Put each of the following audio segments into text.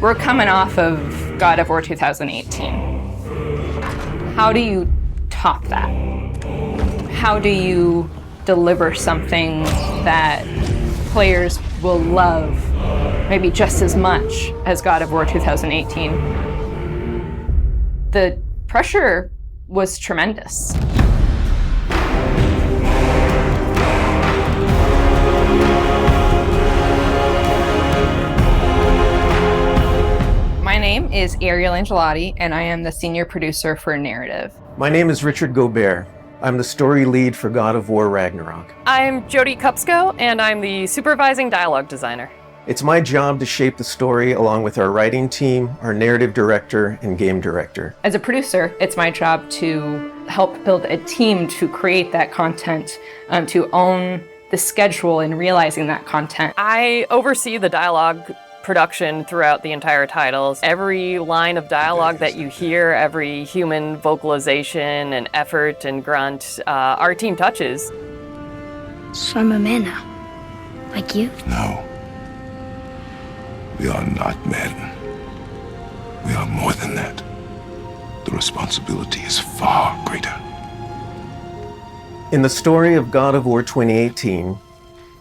We're coming off of God of War 2018. How do you top that? How do you deliver something that players will love maybe just as much as God of War 2018? The pressure was tremendous. My name is Ariel Angelotti, and I am the senior producer for narrative. My name is Richard Gobert. I'm the story lead for God of War Ragnarok. I'm Jody Kupsko, and I'm the supervising dialogue designer. It's my job to shape the story along with our writing team, our narrative director, and game director. As a producer, it's my job to help build a team to create that content, to own the schedule in realizing that content. I oversee the dialogue production throughout the entire titles. Every line of dialogue that you hear, every human vocalization and effort and grunt, our team touches. So I'm a man now, like you? No. We are not men. We are more than that. The responsibility is far greater. In the story of God of War 2018,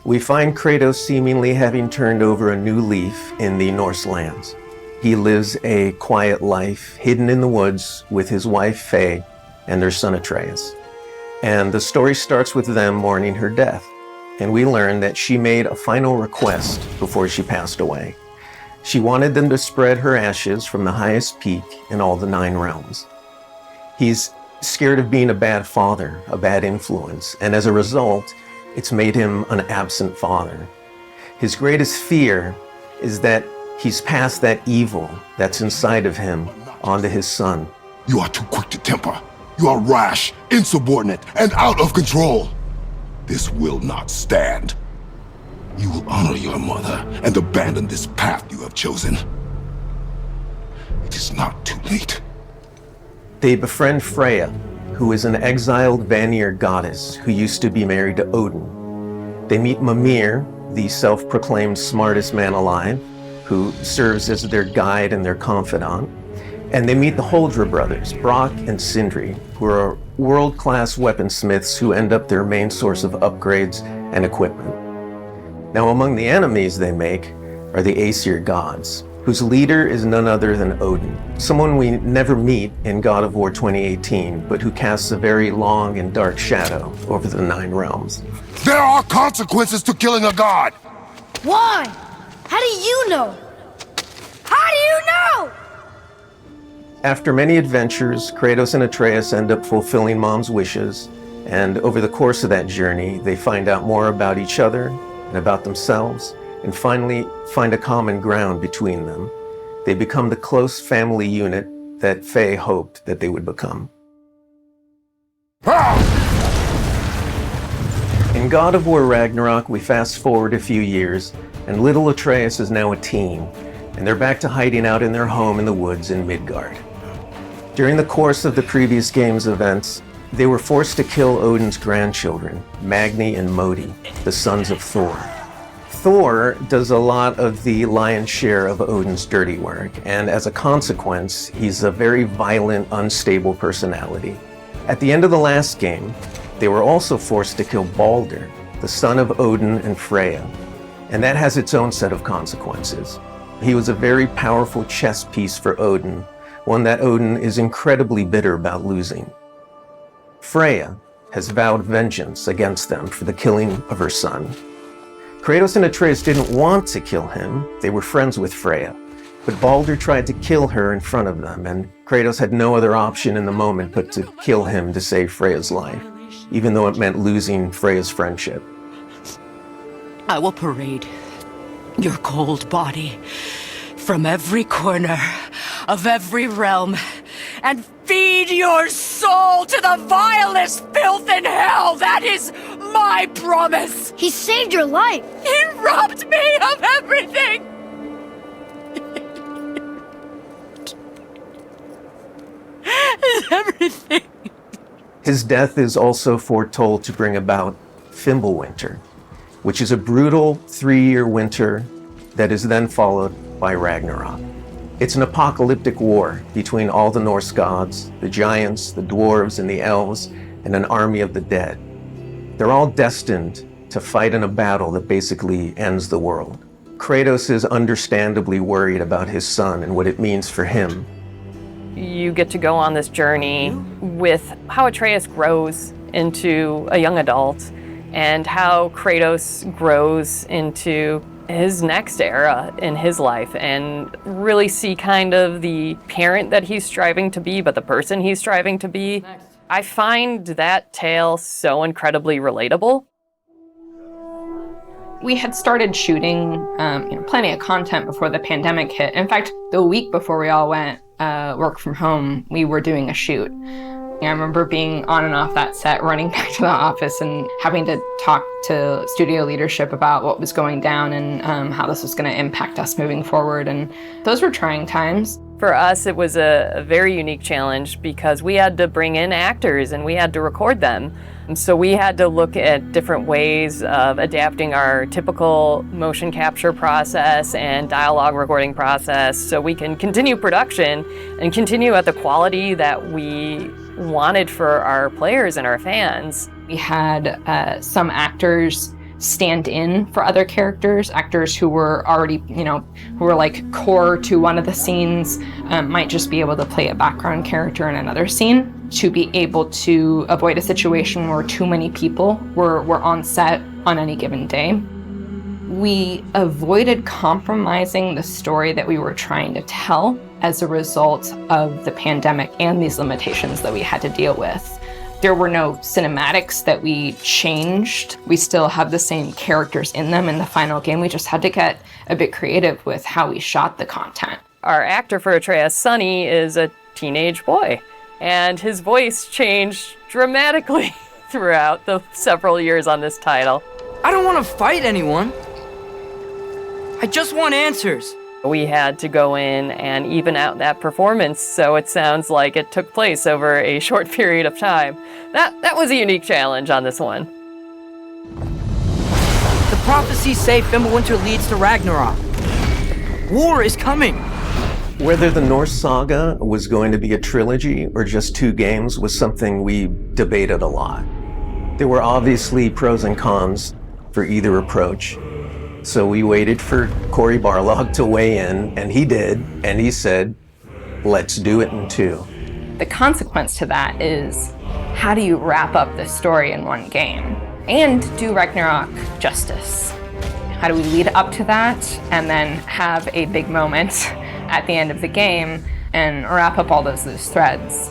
we find Kratos seemingly having turned over a new leaf in the Norse lands. He lives a quiet life, hidden in the woods with his wife Faye and their son Atreus. And the story starts with them mourning her death. And we learn that she made a final request before she passed away. She wanted them to spread her ashes from the highest peak in all the 9 realms. He's scared of being a bad father, a bad influence, and as a result, it's made him an absent father. His greatest fear is that he's passed that evil that's inside of him onto his son. You are too quick to temper. You are rash, insubordinate, and out of control. This will not stand. You will honor your mother and abandon this path you have chosen. It is not too late. They befriend Freya, who is an exiled Vanir goddess who used to be married to Odin. They meet Mimir, the self-proclaimed smartest man alive, who serves as their guide and their confidant. And they meet the Holdra brothers, Brock and Sindri, who are world-class weaponsmiths who end up their main source of upgrades and equipment. Now, among the enemies they make are the Aesir gods, whose leader is none other than Odin, someone we never meet in God of War 2018, but who casts a very long and dark shadow over the 9 realms. There are consequences to killing a god! Why? How do you know? How do you know? After many adventures, Kratos and Atreus end up fulfilling Mom's wishes, and over the course of that journey, they find out more about each other and about themselves, and finally find a common ground between them. They become the close family unit that Faye hoped that they would become. In God of War Ragnarok, we fast forward a few years, and little Atreus is now a teen, and they're back to hiding out in their home in the woods in Midgard. During the course of the previous game's events, they were forced to kill Odin's grandchildren, Magni and Modi, the sons of Thor. Thor does a lot of the lion's share of Odin's dirty work, and as a consequence, he's a very violent, unstable personality. At the end of the last game, they were also forced to kill Balder, the son of Odin and Freya, and that has its own set of consequences. He was a very powerful chess piece for Odin, one that Odin is incredibly bitter about losing. Freya has vowed vengeance against them for the killing of her son. Kratos and Atreus didn't want to kill him, they were friends with Freya, but Balder tried to kill her in front of them, and Kratos had no other option in the moment but to kill him to save Freya's life, even though it meant losing Freya's friendship. I will parade your cold body from every corner of every realm and feed your soul to the vilest filth in hell. That is my promise. He saved your life. He robbed me of everything. Everything. His death is also foretold to bring about Fimbulwinter, which is a brutal 3-year winter that is then followed by Ragnarok. It's an apocalyptic war between all the Norse gods, the giants, the dwarves, and the elves, and an army of the dead. They're all destined to fight in a battle that basically ends the world. Kratos is understandably worried about his son and what it means for him. You get to go on this journey with how Atreus grows into a young adult and how Kratos grows into his next era in his life, and really see kind of the parent that he's striving to be, but the person he's striving to be. I find that tale so incredibly relatable. We had started shooting plenty of content before the pandemic hit. In fact, the week before we all went work from home, we were doing a shoot. I remember being on and off that set, running back to the office and having to talk to studio leadership about what was going down and how this was going to impact us moving forward. And those were trying times. For us, it was a very unique challenge because we had to bring in actors and we had to record them. And so we had to look at different ways of adapting our typical motion capture process and dialogue recording process so we can continue production and continue at the quality that we wanted for our players and our fans. We had some actors stand in for other characters, actors who were already, who were like core to one of the scenes, might just be able to play a background character in another scene to be able to avoid a situation where too many people were on set on any given day. We avoided compromising the story that we were trying to tell as a result of the pandemic and these limitations that we had to deal with. There were no cinematics that we changed. We still have the same characters in them in the final game. We just had to get a bit creative with how we shot the content. Our actor for Atreus, Sonny, is a teenage boy, and his voice changed dramatically throughout the several years on this title. I don't want to fight anyone. I just want answers. We had to go in and even out that performance so it sounds like it took place over a short period of time. That was a unique challenge on this one. The prophecies say Fimbulwinter leads to Ragnarok. War is coming. Whether the Norse saga was going to be a trilogy or just 2 games was something we debated a lot. There were obviously pros and cons for either approach. So we waited for Cory Barlog to weigh in, and he did, and he said, let's do it in 2. The consequence to that is, how do you wrap up the story in one game and do Ragnarok justice? How do we lead up to that and then have a big moment at the end of the game and wrap up all those loose threads?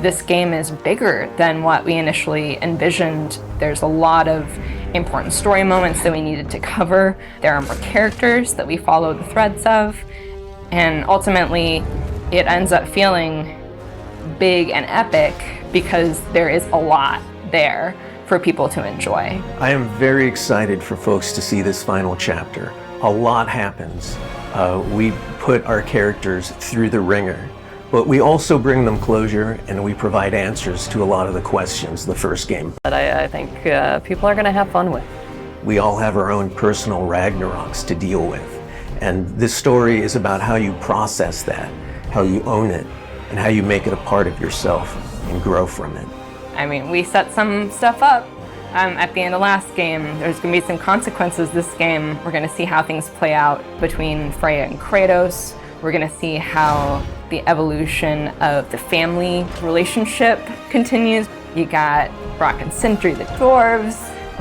This game is bigger than what we initially envisioned. There's a lot of important story moments that we needed to cover. There are more characters that we follow the threads of. And ultimately, it ends up feeling big and epic because there is a lot there for people to enjoy. I am very excited for folks to see this final chapter. A lot happens. We put our characters through the ringer, but we also bring them closure and we provide answers to a lot of the questions the first game. That I think people are going to have fun with. We all have our own personal Ragnaroks to deal with. And this story is about how you process that, how you own it, and how you make it a part of yourself and grow from it. I mean, we set some stuff up at the end of last game. There's going to be some consequences this game. We're going to see how things play out between Freya and Kratos. We're going to see how the evolution of the family relationship continues. You got Brock and Sindri, the dwarves,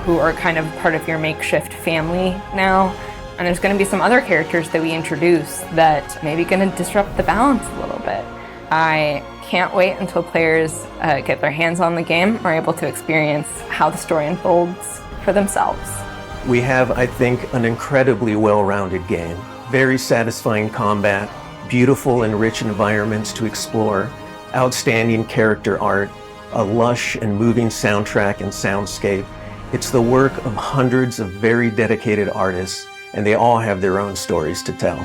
who are kind of part of your makeshift family now. And there's going to be some other characters that we introduce that maybe going to disrupt the balance a little bit. I can't wait until players get their hands on the game or are able to experience how the story unfolds for themselves. We have, I think, an incredibly well-rounded game. Very satisfying combat, beautiful and rich environments to explore, outstanding character art, a lush and moving soundtrack and soundscape. It's the work of hundreds of very dedicated artists, and they all have their own stories to tell.